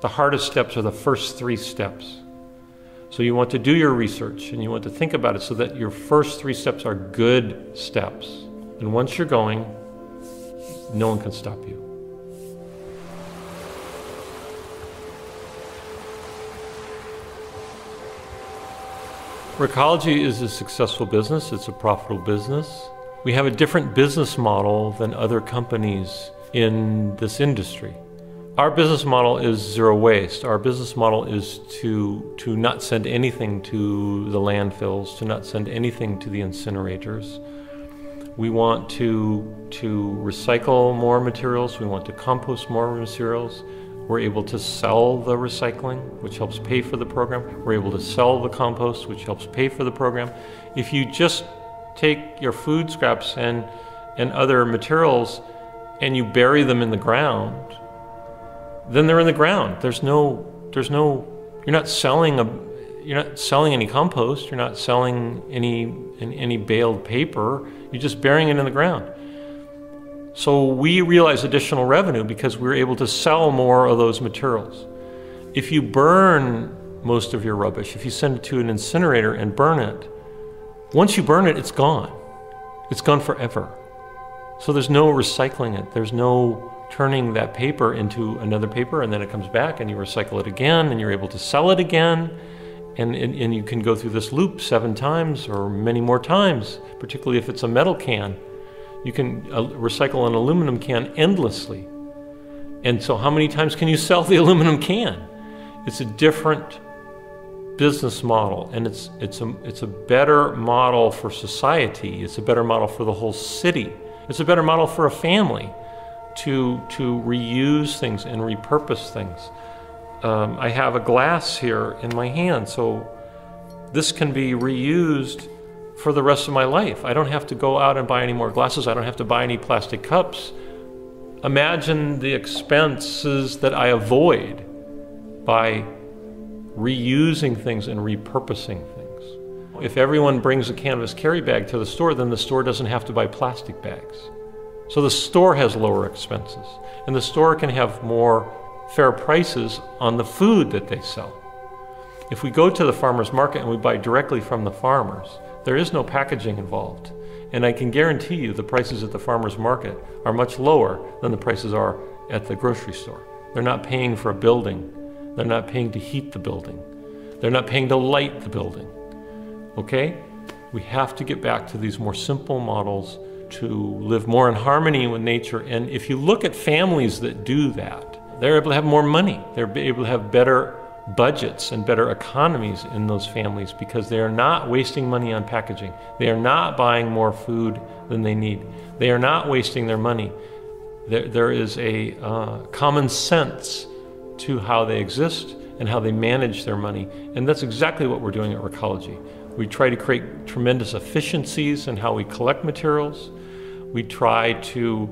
The hardest steps are the first 3 steps. So you want to do your research and you want to think about it so that your first 3 steps are good steps. And once you're going, no one can stop you. Recology is a successful business. It's a profitable business. We have a different business model than other companies in this industry. Our business model is zero waste. Our business model is to not send anything to the landfills, to not send anything to the incinerators. We want to recycle more materials. We want to compost more materials. We're able to sell the recycling, which helps pay for the program. We're able to sell the compost, which helps pay for the program. If you just take your food scraps and other materials and you bury them in the ground, then they're in the ground. You're not selling any compost, you're not selling any baled paper, you're just burying it in the ground. So we realize additional revenue because we're able to sell more of those materials. If you burn most of your rubbish, if you send it to an incinerator and burn it, once you burn it, it's gone. It's gone forever. So there's no recycling it. There's no turning that paper into another paper, and then it comes back and you recycle it again and you're able to sell it again. And you can go through this loop 7 times or many more times, particularly if it's a metal can. You can recycle an aluminum can endlessly. And so how many times can you sell the aluminum can? It's a different business model, and it's a better model for society. It's a better model for the whole city. It's a better model for a family to reuse things and repurpose things. I have a glass here in my hand, so this can be reused for the rest of my life. I don't have to go out and buy any more glasses. I don't have to buy any plastic cups. Imagine the expenses that I avoid by reusing things and repurposing things. If everyone brings a canvas carry bag to the store, then the store doesn't have to buy plastic bags. So the store has lower expenses, and the store can have more fair prices on the food that they sell. If we go to the farmer's market and we buy directly from the farmers, there is no packaging involved. And I can guarantee you the prices at the farmer's market are much lower than the prices are at the grocery store. They're not paying for a building. They're not paying to heat the building. They're not paying to light the building. Okay? We have to get back to these more simple models to live more in harmony with nature. And if you look at families that do that, they're able to have more money. They're able to have better budgets and better economies in those families because they are not wasting money on packaging. They are not buying more food than they need. They are not wasting their money. There is a common sense to how they exist and how they manage their money. And that's exactly what we're doing at Recology. We try to create tremendous efficiencies in how we collect materials. We try to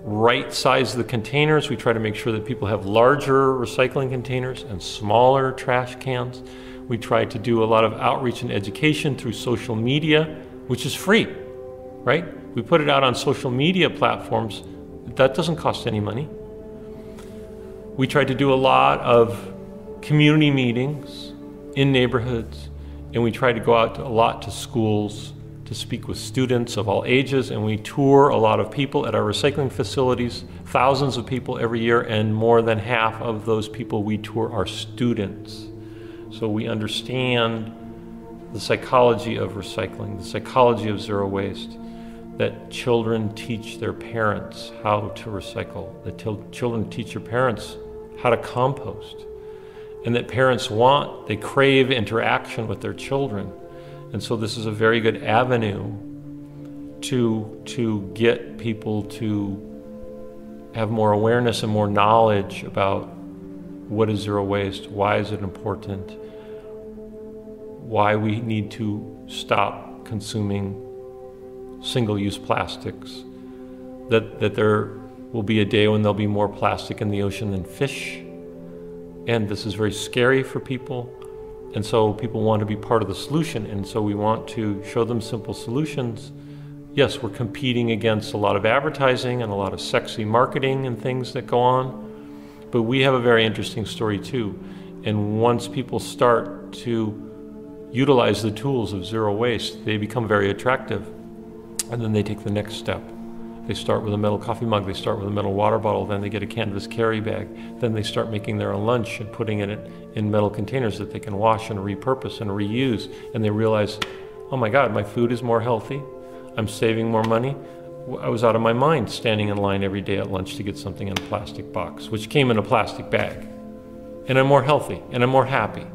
right-size the containers. We try to make sure that people have larger recycling containers and smaller trash cans. We try to do a lot of outreach and education through social media, which is free, right? We put it out on social media platforms. That doesn't cost any money. We try to do a lot of community meetings in neighborhoods, and we try to go out a lot to schools to speak with students of all ages, and we tour a lot of people at our recycling facilities, thousands of people every year, and more than half of those people we tour are students. So we understand the psychology of recycling, the psychology of zero waste, that children teach their parents how to recycle, that children teach their parents how to compost, and that parents they crave interaction with their children. And so this is a very good avenue to get people to have more awareness and more knowledge about what is zero waste, why is it important, why we need to stop consuming single-use plastics, that there will be a day when there'll be more plastic in the ocean than fish, and this is very scary for people. And so people want to be part of the solution, and so we want to show them simple solutions. Yes, we're competing against a lot of advertising and a lot of sexy marketing and things that go on, But we have a very interesting story too. And once people start to utilize the tools of zero waste, they become very attractive. And then they take the next step. They start with a metal coffee mug, they start with a metal water bottle, then they get a canvas carry bag. Then they start making their own lunch and putting it in metal containers that they can wash and repurpose and reuse. And they realize, oh my God, my food is more healthy. I'm saving more money. I was out of my mind standing in line every day at lunch to get something in a plastic box, which came in a plastic bag. And I'm more healthy and I'm more happy.